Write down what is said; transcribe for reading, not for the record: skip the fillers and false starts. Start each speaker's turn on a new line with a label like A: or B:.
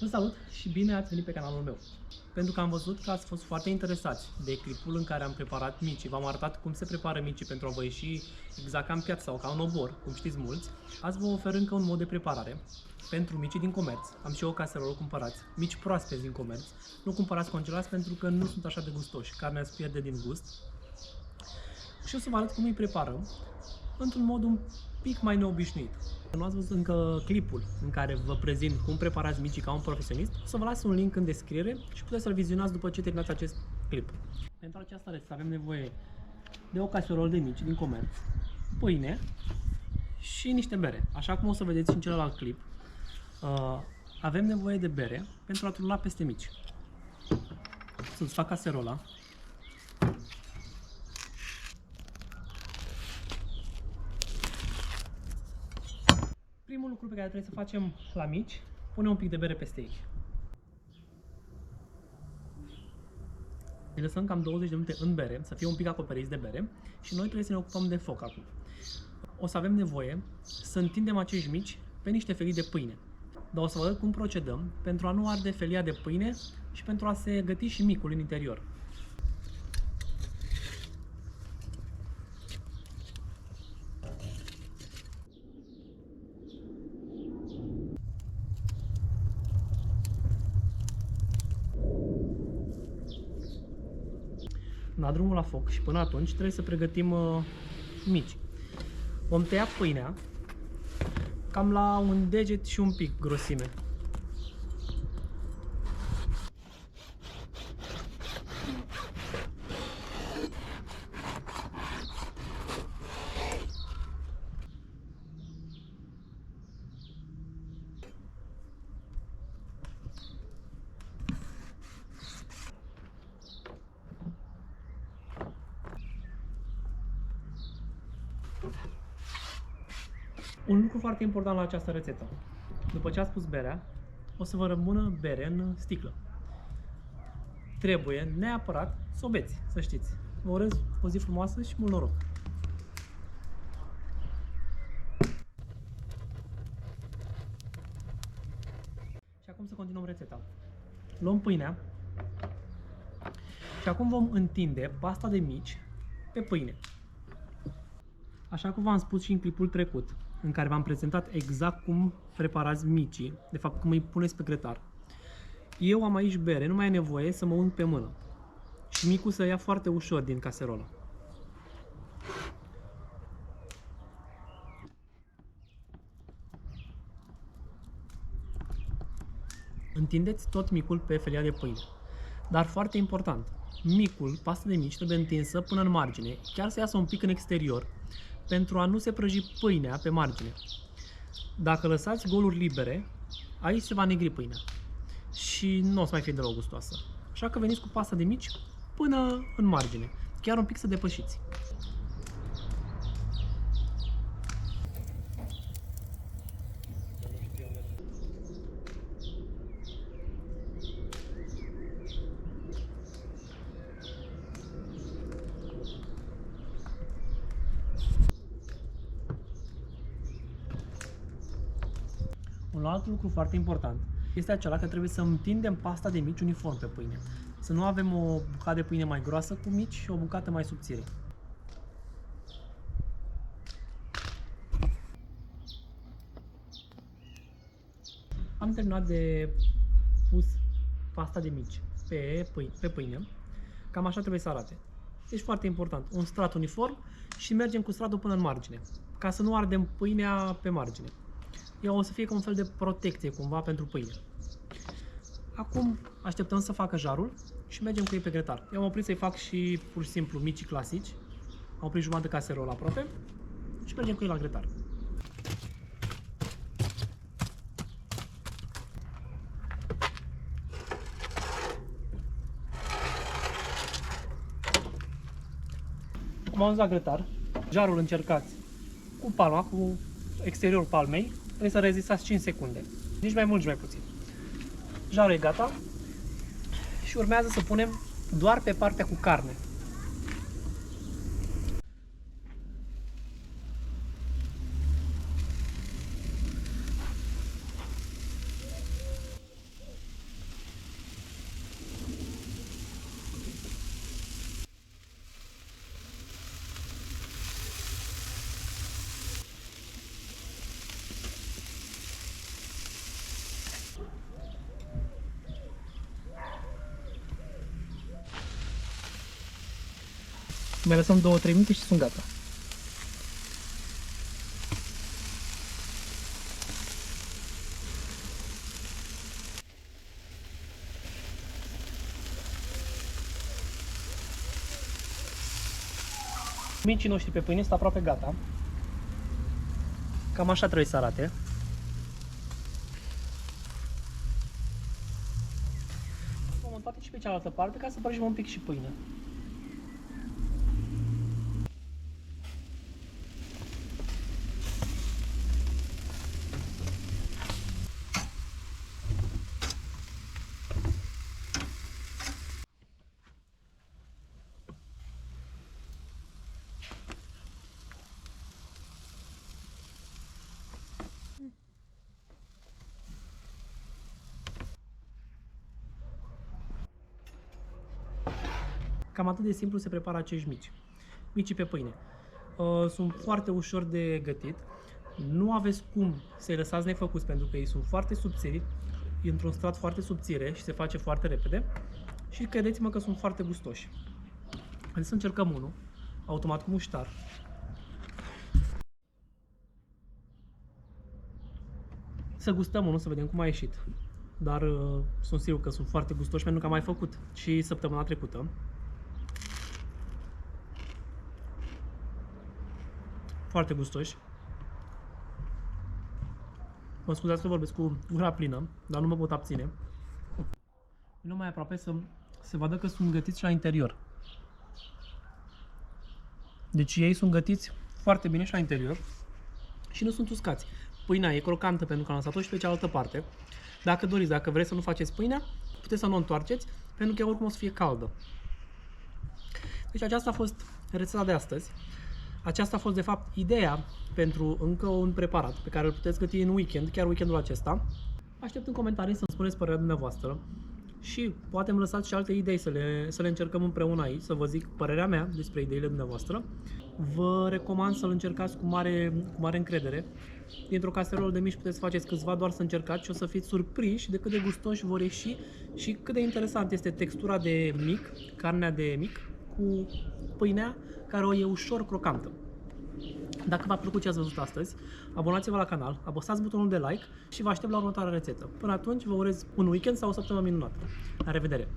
A: Vă salut și bine ați venit pe canalul meu. Pentru că am văzut că ați fost foarte interesați de clipul în care am preparat micii, v-am arătat cum se prepară micii pentru a vă ieși exact ca în piață sau ca un obor, cum știți mulți. Azi vă ofer încă un mod de preparare pentru micii din comerț. Am și eu o caserolă, cumpărați mici proaspeți din comerț. Nu cumpărați congelați pentru că nu sunt așa de gustoși, carnea îți pierde din gust. Și o să vă arăt cum îi preparăm într-un mod un pic mai neobișnuit. Nu ați văzut încă clipul în care vă prezint cum preparați micii ca un profesionist, o să vă las un link în descriere și puteți să-l vizionați după ce terminați acest clip. Pentru această rețetă avem nevoie de o caserolă de mici din comerț, pâine și niște bere. Așa cum o să vedeți și în celălalt clip, avem nevoie de bere pentru a turna peste mici. Să-ți fac caserola. Primul lucru pe care trebuie să facem la mici, punem un pic de bere peste ei. Îi lăsăm cam 20 de minute în bere, să fie un pic acoperiți de bere și noi trebuie să ne ocupăm de foc acum. O să avem nevoie să întindem acești mici pe niște felii de pâine. Dar o să vă arăt cum procedăm pentru a nu arde felia de pâine și pentru a se găti și micul în interior. La drumul la foc și până atunci trebuie să pregătim mici. Vom tăia pâinea cam la un deget și un pic grosime. Un lucru foarte important la această rețetă. După ce ați pus berea, o să vă rămână bere în sticlă. Trebuie neapărat să o beți, să știți. Vă urez o zi frumoasă și mult noroc! Și acum să continuăm rețeta. Luăm pâinea și acum vom întinde pasta de mici pe pâine. Așa cum v-am spus și în clipul trecut, în care v-am prezentat exact cum preparați micii, de fapt cum îi puneți pe grătar. Eu am aici bere, nu mai e nevoie să mă ung pe mână. Și micul să ia foarte ușor din caserolă. Întindeți tot micul pe felia de pâine. Dar foarte important, micul, pasta de mici, trebuie întinsă până în margine, chiar să iasă un pic în exterior, pentru a nu se prăji pâinea pe margine. Dacă lăsați goluri libere, aici se va negri pâinea și nu o să mai fie deloc gustoasă. Așa că veniți cu pasta de mici până în margine, chiar un pic să depășiți. Un alt lucru foarte important este acela că trebuie să întindem pasta de mici uniform pe pâine. Să nu avem o bucată de pâine mai groasă cu mici și o bucată mai subțire. Am terminat de pus pasta de mici pe pâine. Cam așa trebuie să arate. Deci foarte important, un strat uniform și mergem cu stratul până în margine, ca să nu ardem pâinea pe margine. Ea o să fie ca un fel de protecție cumva pentru pâine. Acum așteptăm să facă jarul și mergem cu ei pe grătar. Eu am oprit să-i fac și pur și simplu micii clasici. Am oprit jumătate de caserolă aproape și mergem cu ei la grătar. Am ajuns la grătar. Jarul încercați cu palma, cu exteriorul palmei. Trebuie să rezistați 5 secunde. Nici mai mult, nici mai puțin. Jarul e gata și urmează să punem doar pe partea cu carne. Mai lăsăm 2-3 minute și sunt gata. Micii noștri pe pâine sunt aproape gata. Cam așa trebuie să arate. Vom montate și pe cealaltă parte ca să prăjim un pic și pâine. Cam atât de simplu se prepară acești mici. Micii pe pâine. Sunt foarte ușor de gătit. Nu aveți cum să-i lăsați nefăcuți pentru că ei sunt foarte subțiri, într-un strat foarte subțire și se face foarte repede. Și credeți-mă că sunt foarte gustoși. Haideți să încercăm unul, automat cu muștar. Să gustăm unul, să vedem cum a ieșit. Dar sunt sigur că sunt foarte gustoși pentru că am mai făcut și săptămâna trecută. Foarte gustoși. Mă scuzați că vorbesc cu gura plină, dar nu mă pot abține. Vino mai aproape să se vadă că sunt gătiți la interior. Deci ei sunt gătiți foarte bine și la interior și nu sunt uscați. Pâinea e crocantă pentru că am lăsat-o și pe cealaltă parte. Dacă doriți, dacă vreți să nu faceți pâinea, puteți să nu o întoarceți pentru că oricum o să fie caldă. Deci aceasta a fost rețeta de astăzi. Aceasta a fost de fapt ideea pentru încă un preparat pe care îl puteți găti în weekend, chiar weekendul acesta. Aștept în comentarii să-mi spuneți părerea dumneavoastră și poate îmi lăsați și alte idei să le încercăm împreună aici, să vă zic părerea mea despre ideile dumneavoastră. Vă recomand să-l încercați cu mare încredere. Dintr-o caserolă de mici puteți să faceți câțiva doar să încercați și o să fiți surprinși de cât de gustoși vor ieși și cât de interesant este textura de mic, carnea de mic, cu pâinea care o e ușor crocantă. Dacă v-a plăcut ce ați văzut astăzi, abonați-vă la canal, apăsați butonul de like și vă aștept la următoarea rețetă. Până atunci vă urez un weekend sau o săptămână minunată. La revedere!